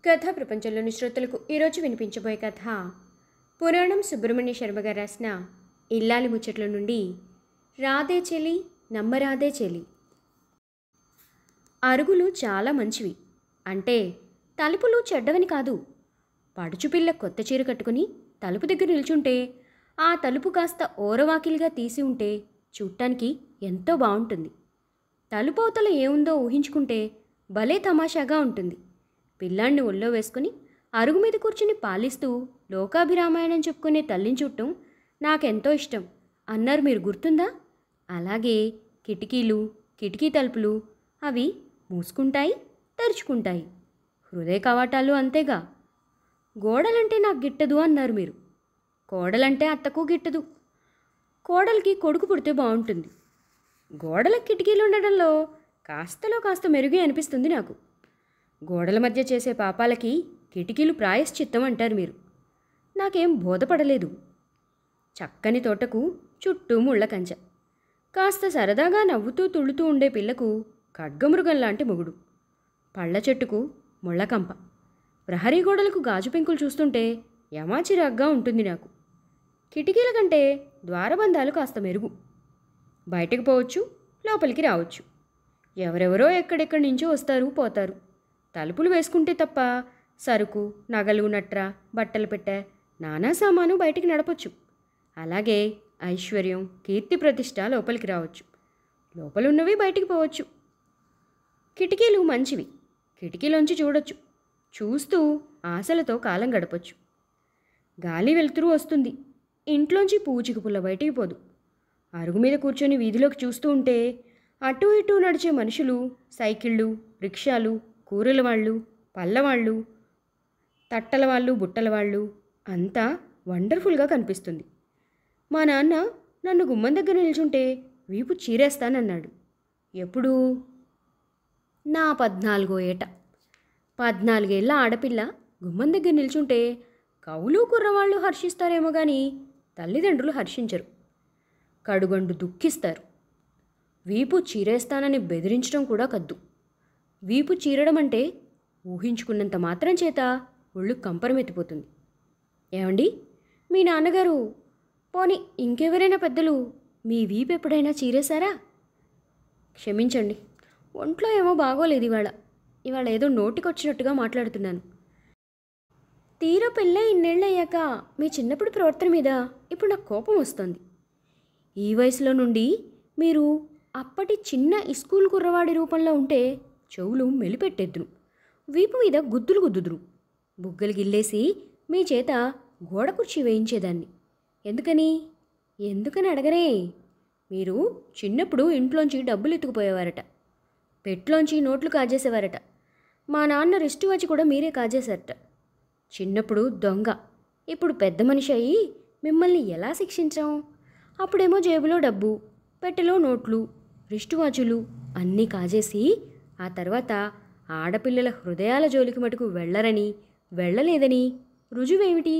కథా ప్రపంచంలోని శ్రోతలకు ఈరోజు వినిపించబోయే కథ పురాణం సుబ్రహ్మణ్య శర్మ గారు రాసిన ఇల్లాలి ముచ్చట్ల నుండి రాధే చెలి నమ్మరాధే చెలి. అరుగులు చాలా మంచివి, అంటే తలుపులు చెడ్డవని కాదు. పడుచుపిల్ల కొత్త చీర కట్టుకుని తలుపు దగ్గర నిల్చుంటే ఆ తలుపు కాస్త ఓరవాకిలిగా తీసి ఉంటే చూడటానికి ఎంతో బాగుంటుంది. తలుపు అవతల ఏముందో ఊహించుకుంటే భలే తమాషాగా ఉంటుంది. పిల్లాన్ని ఒళ్ళో వేసుకుని అరుగు మీద కూర్చుని పాలిస్తూ లోకాభిరామాయణం చెప్పుకునే తల్లిని చుట్టం నాకెంతో ఇష్టం అన్నారు, మీరు గుర్తుందా? అలాగే కిటికీ తలుపులు అవి మూసుకుంటాయి, తెరుచుకుంటాయి. హృదయ కవాటాలు అంతేగా. గోడలంటే నాకు గిట్టదు అన్నారు మీరు. కోడలంటే అత్తకు గిట్టదు. కోడలికి కొడుకు పుడితే బాగుంటుంది. గోడల కిటికీలు ఉండడంలో కాస్త మెరుగే అనిపిస్తుంది నాకు. గోడల మధ్య చేసే పాపాలకి కిటికీలు ప్రాయశ్చిత్తం అంటారు మీరు. నాకేం బోధపడలేదు. చక్కని తోటకు చుట్టూ ముళ్ళ కంచ, కాస్త సరదాగా నవ్వుతూ తుళ్ళుతూ ఉండే పిల్లకు ఖడ్గమృగం లాంటి మొగుడు, పళ్ళ చెట్టుకు ముళ్ళకంప, ప్రహరీ గోడలకు గాజు పెంకులు చూస్తుంటే యమాచిరాగ్గా ఉంటుంది నాకు. కిటికీల కంటే ద్వారబంధాలు కాస్త మెరుగు. బయటకు పోవచ్చు, లోపలికి రావచ్చు. ఎవరెవరో ఎక్కడెక్కడి నుంచో వస్తారు పోతారు. తలుపులు వేసుకుంటే తప్ప సరుకు, నగలు, నట్ర, బట్టలు పెట్టే నానా సామాను బయటికి నడపచ్చు. అలాగే ఐశ్వర్యం, కీర్తి, ప్రతిష్ట లోపలికి రావచ్చు. లోపలున్నవి బయటికి పోవచ్చు. కిటికీలు మంచివి, కిటికీలోంచి చూడొచ్చు. చూస్తూ ఆశలతో కాలం గడపచ్చు. గాలి వెలుతురు వస్తుంది. ఇంట్లోంచి పూచిక పుల్ల బయటికి పోదు. అరుగు మీద కూర్చొని వీధిలోకి చూస్తూ ఉంటే అటూ ఇటూ నడిచే మనుషులు, సైకిళ్ళు, రిక్షాలు, కూరల వాళ్ళు, పళ్ళవాళ్ళు, తట్టల వాళ్ళు, బుట్టల వాళ్ళు అంతా వండర్ఫుల్గా కనిపిస్తుంది. మా నాన్న నన్ను గుమ్మం దగ్గర నిల్చుంటే వీపు చీరేస్తానన్నాడు. ఎప్పుడు? నా 14వ ఏట. 14 ఏళ్ల ఆడపిల్ల గుమ్మం దగ్గర నిల్చుంటే కవులు, కుర్రవాళ్ళు హర్షిస్తారేమో కానీ తల్లిదండ్రులు హర్షించరు. కడుగండు దుఃఖిస్తారు. వీపు చీరేస్తానని బెదిరించడం కూడా కద్దు. వీపు చీరడం అంటే ఊహించుకున్నంత మాత్రం చేత ఒళ్ళు కంపరమెత్తిపోతుంది. ఏమండి, మీ నాన్నగారు, పోనీ ఇంకెవరైనా పెద్దలు మీ వీపు ఎప్పుడైనా చీరేశారా? క్షమించండి, ఒంట్లో ఏమో బాగోలేదు ఇవాళ ఏదో నోటికొచ్చినట్టుగా మాట్లాడుతున్నాను. తీరా పెళ్ళై ఇన్నేళ్ళయ్యాక మీ చిన్నప్పుడు ప్రవర్తన మీద ఇప్పుడు నాకు కోపం వస్తుంది. ఈ వయసులో నుండి మీరు అప్పటి చిన్న ఇస్కూల్ కుర్రవాడి రూపంలో ఉంటే చెవులు మెలిపెట్టేద్దును, వీపు మీద గుద్దులు గుద్దుదురు, బుగ్గలు గిల్లేసి మీ చేత గోడ కుర్చీ వేయించేదాన్ని. ఎందుకని అడగరే? మీరు చిన్నప్పుడు ఇంట్లోంచి డబ్బులు ఎత్తుకుపోయేవారట, పెట్లోంచి నోట్లు కాజేసేవారట. మా నాన్న రిస్టు వచ్చి కూడా మీరే కాజేశారట. చిన్నప్పుడు దొంగ, ఇప్పుడు పెద్ద మనిషి అయ్యి మిమ్మల్ని ఎలా శిక్షించాం? అప్పుడేమో జేబులో డబ్బు, పెట్టెలో నోట్లు, రిస్టు వాచులు అన్నీ కాజేసి ఆ తర్వాత ఆడపిల్లల హృదయాల జోలికి మటుకు వెళ్ళలేదని రుజువేమిటి?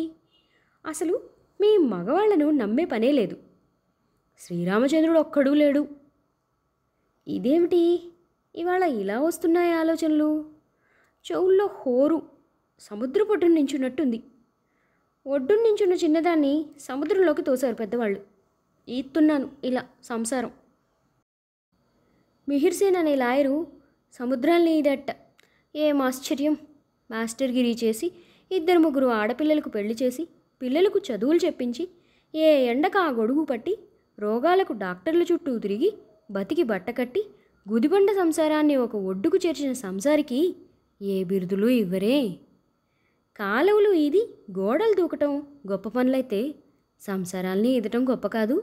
అసలు మీ మగవాళ్లను నమ్మే పనే లేదు. శ్రీరామచంద్రుడు ఒక్కడూ లేడు. ఇదేమిటి ఇవాళ ఇలా వస్తున్నాయి ఆలోచనలు? చెవుల్లో హోరు సముద్రపొడ్డున నించున్నట్టుంది. ఒడ్డున నించున్న చిన్నదాన్ని సముద్రంలోకి తోశారు పెద్దవాళ్ళు. ఈత్తున్నాను ఇలా సంసారం. మిహిర్సేన్ అనే లాయరు సముద్రాల్ని ఈదట్ట. ఏం ఆశ్చర్యం! మాస్టర్గిరి చేసి 2-3 ఆడపిల్లలకు పెళ్లి చేసి పిల్లలకు చదువులు చెప్పించి ఏ ఎండక ఆ గొడుగు పట్టి రోగాలకు డాక్టర్ల చుట్టూ తిరిగి బతికి బట్టకట్టి గుదిబండ సంసారాన్ని ఒక ఒడ్డుకు చేర్చిన సంసారికి ఏ బిరుదులు ఇవ్వరే. కాలువలు ఈది గోడలు దూకటం గొప్ప పనులైతే సంసారాల్ని ఈదటం గొప్ప కాదు,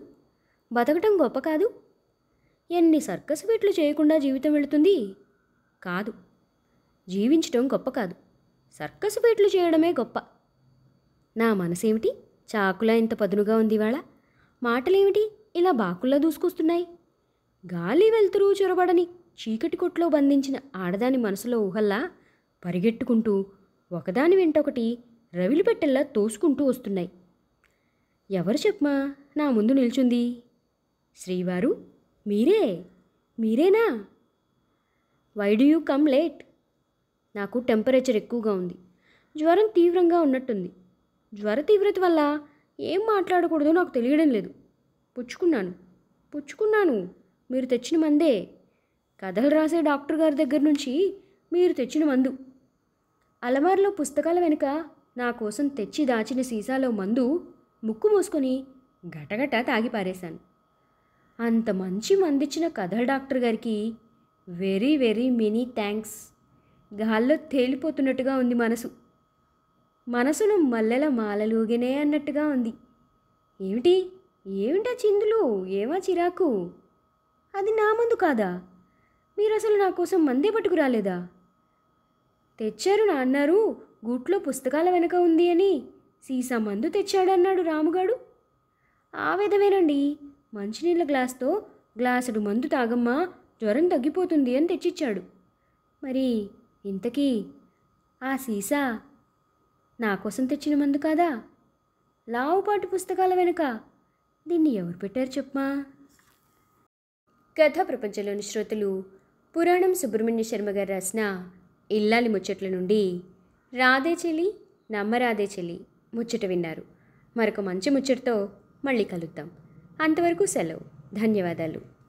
బతకటం గొప్ప కాదు. ఎన్ని సర్కస్ ఫీట్లు చేయకుండా జీవితం వెళుతుంది? కాదు, జీవించటం గొప్ప కాదు, సర్కస్ ఫీట్లు చేయడమే గొప్ప. నా మనసేమిటి చాకులా ఇంత పదునుగా ఉంది ఇవాళ? మాటలేమిటి ఇలా బాకుల్లా దూసుకొస్తున్నాయి? గాలి వెలుతురు చొరబడని చీకటి కొట్లో బంధించిన ఆడదాని మనసులో ఊహల్లా పరిగెట్టుకుంటూ ఒకదాని వెంటొకటి రవిలి పెట్టెల్లా తోసుకుంటూ వస్తున్నాయి. ఎవరు చెప్పమా నా ముందు నిల్చుంది? శ్రీవారు, మీరేనా? Why do you come late? నాకు టెంపరేచర్ ఎక్కువగా ఉంది, జ్వరం తీవ్రంగా ఉన్నట్టుంది. జ్వర తీవ్రత వల్ల ఏం మాట్లాడకూడదో నాకు తెలియడం లేదు. పుచ్చుకున్నాను పుచ్చుకున్నాను మీరు తెచ్చిన మందే. కథలు రాసే డాక్టర్ గారి దగ్గర నుంచి మీరు తెచ్చిన మందు. అలమారులో పుస్తకాల వెనుక నా కోసం తెచ్చి దాచిన సీసాలో మందు ముక్కు మూసుకొని గటగట తాగి పారేశాను. అంత మంచి మందిచ్చిన కథల డాక్టర్ గారికి వెరీ వెరీ మెనీ థ్యాంక్స్. గాల్లో తేలిపోతున్నట్టుగా ఉంది మనసును మల్లెల మాలలూగినే అన్నట్టుగా ఉంది. ఏమిటి ఏమిటా చిందులు, ఏమా చిరాకు? అది నా మందు కాదా? మీరు అసలు నా కోసం మందే పట్టుకురాలేదా? తెచ్చారు అన్నారు, గూట్లో పుస్తకాల వెనక ఉంది అని. సీసా మందు తెచ్చాడన్నాడు రాముగాడు. ఆ విధమేనండి. మంచినీళ్ళ గ్లాస్తో గ్లాసుడు మందు తాగమ్మా, జ్వరం తగ్గిపోతుంది అని తెచ్చిచ్చాడు. మరి ఇంతకీ ఆ సీసా నా కోసం తెచ్చిన మందు కాదా? లావుపాటు పుస్తకాల వెనుక దీన్ని ఎవరు పెట్టారు చెప్పమా? కథా ప్రపంచంలోని శ్రోతలు పురాణం సుబ్రహ్మణ్య శర్మ గారు రాసిన ఇల్లాలి ముచ్చట్ల నుండి రాధే చెలి నమ్మరాధే చెలి ముచ్చట విన్నారు. మరొక మంచి ముచ్చటతో మళ్ళీ కలుద్దాం. అంతవరకు సెలవు. ధన్యవాదాలు.